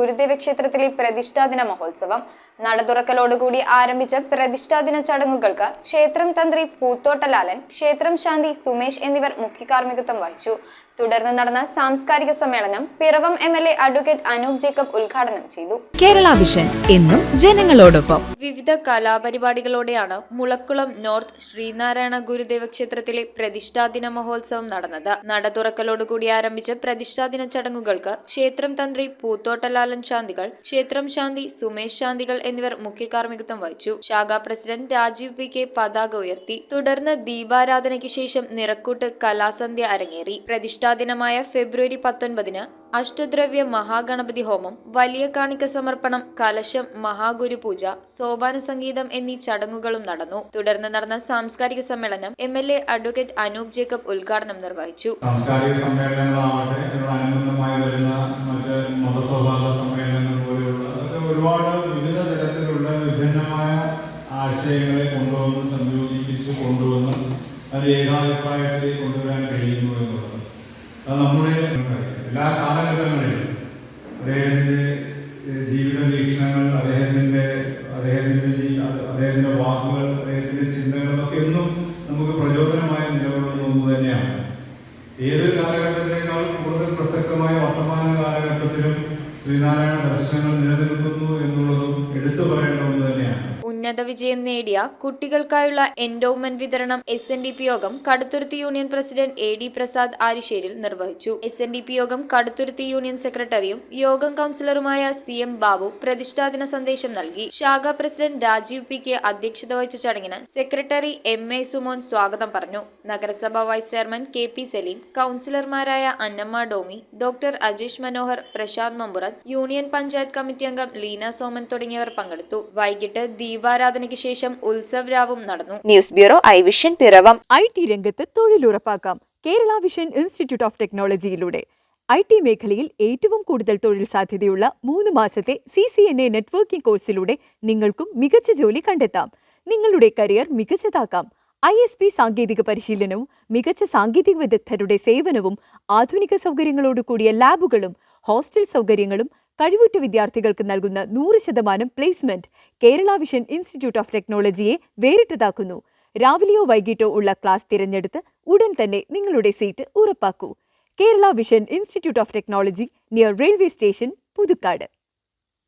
ഗുരുദേവ ക്ഷേത്രത്തിലെ പ്രതിഷ്ഠാദിന മഹോത്സവം നട തുറക്കലോടുകൂടി ആരംഭിച്ച പ്രതിഷ്ഠാദിന ചടങ്ങുകൾക്ക് ക്ഷേത്രം തന്ത്രി പൂത്തോട്ടലാലൻ, ക്ഷേത്രം ശാന്തി സുമേഷ് എന്നിവർ മുഖ്യകാർമ്മികത്വം വഹിച്ചു. തുടർന്ന് നടന്ന സാംസ്കാരിക സമ്മേളനം പിറവം MLA അഡ്വക്കേറ്റ് അനൂപ് ജേക്കബ് ഉദ്ഘാടനം ചെയ്തു. കേരള വിഷൻ എന്നും ജനങ്ങളോടൊപ്പം. വിവിധ കലാപരിപാടികളോടെയാണ് മുളക്കുളം നോർത്ത് ശ്രീനാരായണ ഗുരുദേവ ക്ഷേത്രത്തിലെ പ്രതിഷ്ഠാദിന മഹോത്സവം നടന്നത്. നട തുറക്കലോടുകൂടി ആരംഭിച്ച പ്രതിഷ്ഠാദിന ചടങ്ങുകൾക്ക് ക്ഷേത്രം തന്ത്രി പൂത്തോട്ടലാലൻ ശാന്തികൾ, ക്ഷേത്രം ശാന്തി സുമേഷ് ശാന്തികൾ എന്നിവർ മുഖ്യകാർമ്മികത്വം വഹിച്ചു. ശാഖാ പ്രസിഡന്റ് രാജീവ് PK പതാക ഉയർത്തി. തുടർന്ന് ദീപാരാധനയ്ക്ക് ശേഷം നിറക്കൂട്ട് കലാസന്ധ്യ അരങ്ങേറി. പ്രതിഷ്ഠാദിനമായ ഫെബ്രുവരി 19 അഷ്ടദ്രവ്യ മഹാഗണപതി ഹോമം, വലിയ കാണിക്ക സമർപ്പണം, കലശം, മഹാഗുരുപൂജ, സോപാന സംഗീതം എന്നീ ചടങ്ങുകളും നടന്നു. തുടർന്ന് നടന്ന സാംസ്കാരിക സമ്മേളനം MLA അഡ്വക്കേറ്റ് അനൂപ് ജേക്കബ് ഉദ്ഘാടനം നിർവഹിച്ചു. സാംസ്കാരിക സമ്മേളനങ്ങളാവട്ടെ, അതിനോടനുബന്ധമായി വരുന്ന മറ്റ് മതസൗഹാർദ്ദ സമ്മേളനങ്ങൾ പോലെയുള്ള ഒരുപാട് വിവിധ തരത്തിലുള്ള വിഭിന്നമായ ആശയങ്ങളെ കൊണ്ടുവന്ന് അത് ഏകാഭിപ്രായത്തിൽ കൊണ്ടുവരാൻ കഴിയുന്നു എന്നുള്ളത് അത് നമ്മുടെ എല്ലാ കാലഘട്ടങ്ങളിലും അദ്ദേഹത്തിൻ്റെ ജീവിത വീക്ഷണങ്ങൾ, അദ്ദേഹത്തിൻ്റെ വാക്കുകൾ, അദ്ദേഹത്തിൻ്റെ ചിന്തകളൊക്കെ എന്നും നമുക്ക് പ്രചോദനമായി നിലകൊള്ളുന്ന ഒന്ന് തന്നെയാണ്. ഏതൊരു കാലഘട്ടത്തേക്കാൾ കൂടുതൽ പ്രസക്തമായ വർത്തമാന കാലഘട്ടത്തിലും ശ്രീനാരായണ ദർശനങ്ങൾ നിലനിൽക്കുന്നു എന്നുള്ളതും എടുത്തു പറയേണ്ട ഒന്ന് തന്നെയാണ്. ഉന്നത വിജയം നേടിയ കുട്ടികൾക്കായുള്ള എൻഡോവ്മെന്റ് വിതരണം SNDP Yogam Kaduthuruthy union president AD Prasad Arisseril നിർവഹിച്ചു. SNDP യോഗം കടുത്തുരുത്തി യൂണിയൻ സെക്രട്ടറിയും യോഗം കൗൺസിലറുമായ CM ബാബു പ്രതിഷ്ഠാദിന സന്ദേശം നൽകി. ശാഖാ പ്രസിഡന്റ് രാജീവ് PK അധ്യക്ഷത വഹിച്ച ചടങ്ങിന് സെക്രട്ടറി MA സുമോൻ സ്വാഗതം പറഞ്ഞു. നഗരസഭാ വൈസ് ചെയർമാൻ KP സലീം, കൗൺസിലർമാരായ Annamma Domi, doctor Ajeesh Manohar, Prashanth Mampurath, union panchayat committee അംഗം ലീന സോമൻ തുടങ്ങിയവർ പങ്കെടുത്തു. വൈകിട്ട് ദീപാരാധനയ്ക്ക് ശേഷം ഉത്സവ് രാവും നടന്നു. News bureau I vision Piravom. IT രംഗത്ത് തൊഴിലുറപ്പാക്കാം കേരള വിഷൻ ഇൻസ്റ്റിറ്റ്യൂട്ട് ഓഫ് ടെക്നോളജിയിലൂടെ. IT മേഖലയിൽ ഏറ്റവും കൂടുതൽ തൊഴിൽ സാധ്യതയുള്ള 3 മാസത്തെ CCNA നെറ്റ്വർക്കിംഗ് കോഴ്സിലൂടെ നിങ്ങൾക്കും മികച്ച ജോലി കണ്ടെത്താം. നിങ്ങളുടെ കരിയർ മികച്ചതാക്കാം. ISP സാങ്കേതിക പരിശീലനവും മികച്ച സാങ്കേതിക വിദഗ്ധരുടെ സേവനവും ആധുനിക സൗകര്യങ്ങളോടുകൂടിയ ലാബുകളും ഹോസ്റ്റൽ സൗകര്യങ്ങളും കഴിവുറ്റ വിദ്യാർത്ഥികൾക്ക് നൽകുന്ന 100% placement Kerala Vision Institute of ടെക്നോളജിയെ വേറിട്ടതാക്കുന്നു. രാവിലെയോ വൈകിട്ടോ ഉള്ള ക്ലാസ് തിരഞ്ഞെടുത്ത് ഉടൻ തന്നെ നിങ്ങളുടെ സീറ്റ് ഉറപ്പാക്കൂ. Kerala Vision Institute of Technology, near railway station, Puthukkad.